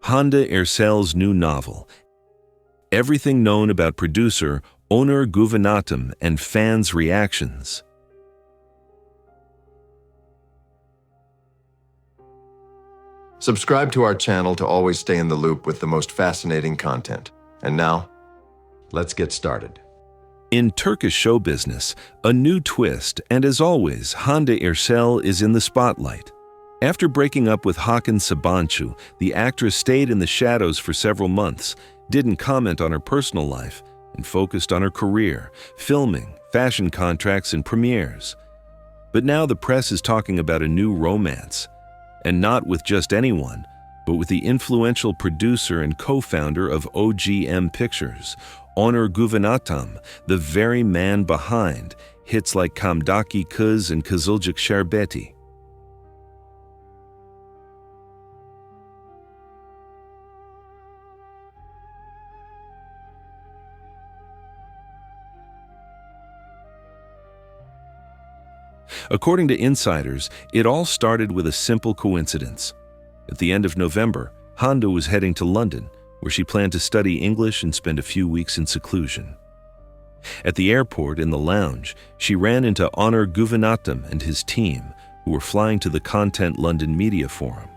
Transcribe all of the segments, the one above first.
Hande Erçel'S new novel, everything known about producer Onur Güvenatam and fans' reactions. Subscribe to our channel to always stay in the loop with the most fascinating content. And now, let's get started. In Turkish show business, a new twist, and as always, Hande Erçel is in the spotlight. After breaking up with Hakan Sabancı, the actress stayed in the shadows for several months, didn't comment on her personal life, and focused on her career, filming, fashion contracts, and premieres. But now the press is talking about a new romance, and not with just anyone, but with the influential producer and co-founder of OGM Pictures, Onur Güvenatam, the very man behind hits like Kamdaki Kız and Kızılcık Şerbeti. According to insiders, it all started with a simple coincidence. At the end of November, Hande was heading to London, where she planned to study English and spend a few weeks in seclusion. At the airport, in the lounge, she ran into Onur Güvenatam and his team, who were flying to the Content London Media Forum.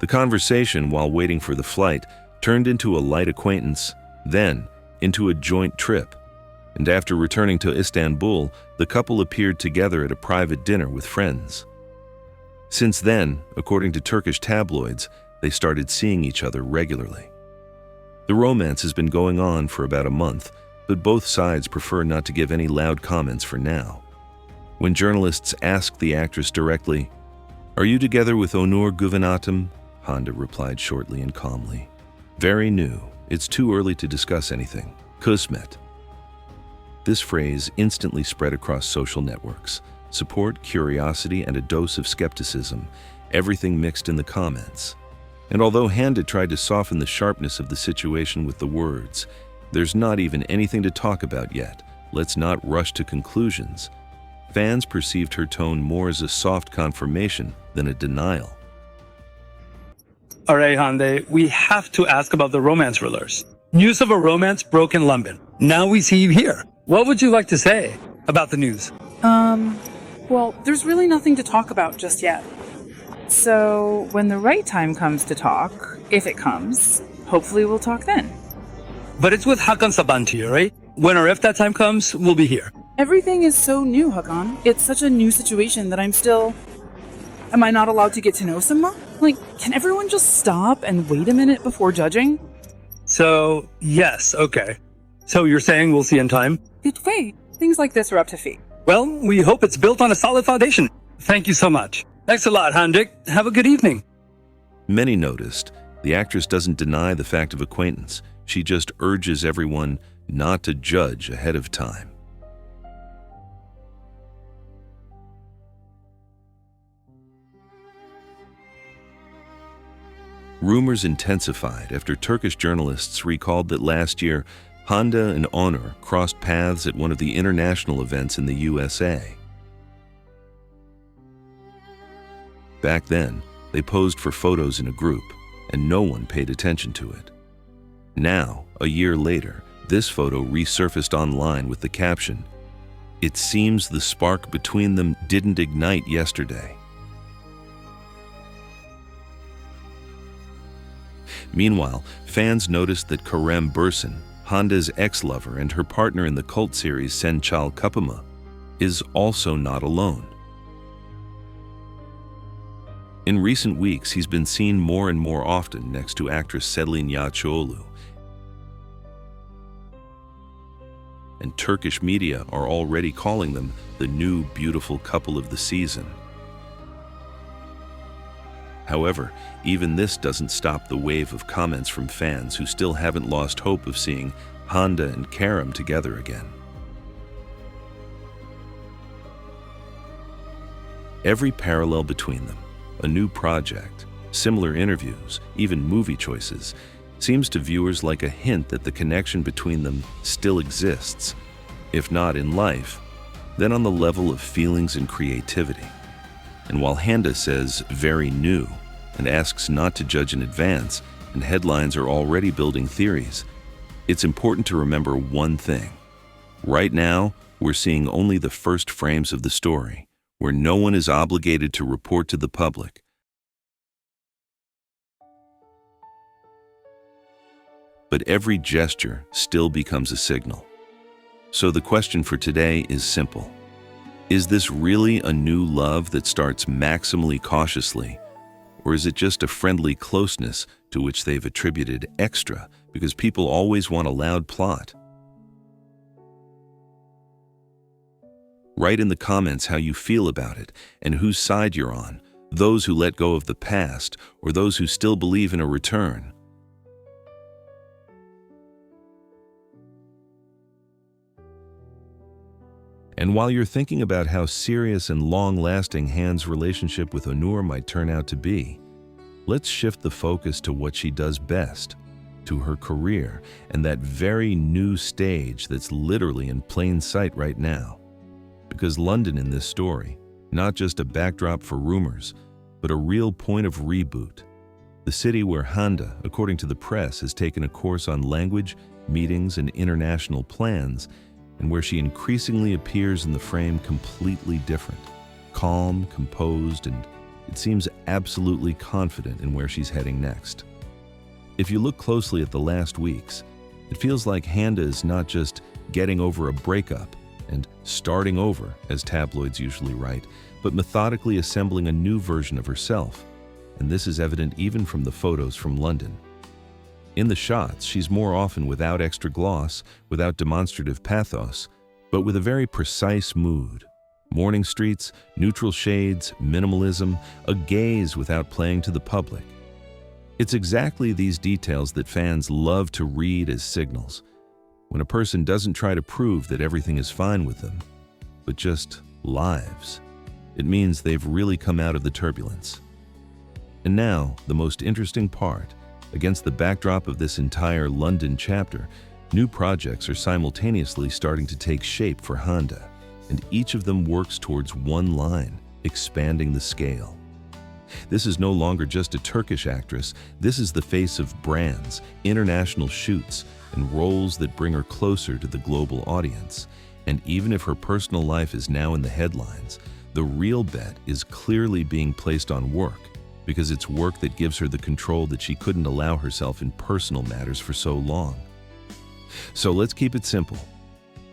The conversation, while waiting for the flight, turned into a light acquaintance, then into a joint trip. And after returning to Istanbul, the couple appeared together at a private dinner with friends. Since then, according to Turkish tabloids, they started seeing each other regularly. The romance has been going on for about a month, but both sides prefer not to give any loud comments for now. When journalists asked the actress directly, "Are you together with Onur Güvenatam?" Hande replied shortly and calmly, "Very new. It's too early to discuss anything. Kısmet." This phrase instantly spread across social networks. Support, curiosity, and a dose of skepticism, everything mixed in the comments. And although Hande tried to soften the sharpness of the situation with the words, "There's not even anything to talk about yet. Let's not rush to conclusions," fans perceived her tone more as a soft confirmation than a denial. All right, Hande, we have to ask about the romance thrillers. News of a romance broke in London. Now we see you here. What would you like to say about the news? Well, there's really nothing to talk about just yet. So, when the right time comes to talk, if it comes, hopefully we'll talk then. But it's with Hakan Sabancı, right? When or if that time comes, we'll be here. Everything is so new, Hakan. It's such a new situation that I'm still... Am I not allowed to get to know someone? Like, can everyone just stop and wait a minute before judging? So, yes, okay. So you're saying we'll see in time? Wait, things like this are up to fate. Well, we hope it's built on a solid foundation. Thank you so much. Thanks a lot, Hande. Have a good evening. Many noticed the actress doesn't deny the fact of acquaintance. She just urges everyone not to judge ahead of time. Rumors intensified after Turkish journalists recalled that last year, Hande and Onur crossed paths at one of the international events in the USA. Back then, they posed for photos in a group, and no one paid attention to it. Now, a year later, this photo resurfaced online with the caption, "It seems the spark between them didn't ignite yesterday." Meanwhile, fans noticed that Kerem Bürsin, Hande's ex-lover and her partner in the cult series Sen Çal Kapımı, is also not alone. In recent weeks, he's been seen more and more often next to actress Selin Yağcıoğlu. And Turkish media are already calling them the new beautiful couple of the season. However, even this doesn't stop the wave of comments from fans who still haven't lost hope of seeing Hande and Kerem together again. Every parallel between them, a new project, similar interviews, even movie choices, seems to viewers like a hint that the connection between them still exists, if not in life, then on the level of feelings and creativity. And while Hande says very new and asks not to judge in advance, and headlines are already building theories, it's important to remember one thing. Right now, we're seeing only the first frames of the story, where no one is obligated to report to the public. But every gesture still becomes a signal. So the question for today is simple. Is this really a new love that starts maximally cautiously? Or is it just a friendly closeness to which they've attributed extra because people always want a loud plot? Write in the comments how you feel about it and whose side you're on, those who let go of the past or those who still believe in a return. And while you're thinking about how serious and long-lasting Hande's relationship with Onur might turn out to be, let's shift the focus to what she does best, to her career and that very new stage that's literally in plain sight right now. Because London in this story, not just a backdrop for rumors, but a real point of reboot. The city where Hande, according to the press, has taken a course on language, meetings, and international plans, and where she increasingly appears in the frame completely different, calm, composed, and it seems absolutely confident in where she's heading next. If you look closely at the last weeks, it feels like Hande is not just getting over a breakup and starting over, as tabloids usually write, but methodically assembling a new version of herself, and this is evident even from the photos from London. In the shots, she's more often without extra gloss, without demonstrative pathos, but with a very precise mood. Morning streets, neutral shades, minimalism, a gaze without playing to the public. It's exactly these details that fans love to read as signals. When a person doesn't try to prove that everything is fine with them, but just lives, it means they've really come out of the turbulence. And now, the most interesting part. Against the backdrop of this entire London chapter, new projects are simultaneously starting to take shape for Hande, and each of them works towards one line, expanding the scale. This is no longer just a Turkish actress, this is the face of brands, international shoots, and roles that bring her closer to the global audience. And even if her personal life is now in the headlines, the real bet is clearly being placed on work, because it's work that gives her the control that she couldn't allow herself in personal matters for so long. So let's keep it simple.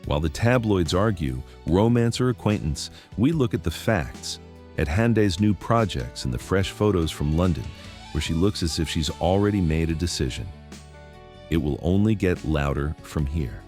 While the tabloids argue romance or acquaintance, we look at the facts, at Hande's new projects and the fresh photos from London, where she looks as if she's already made a decision. It will only get louder from here.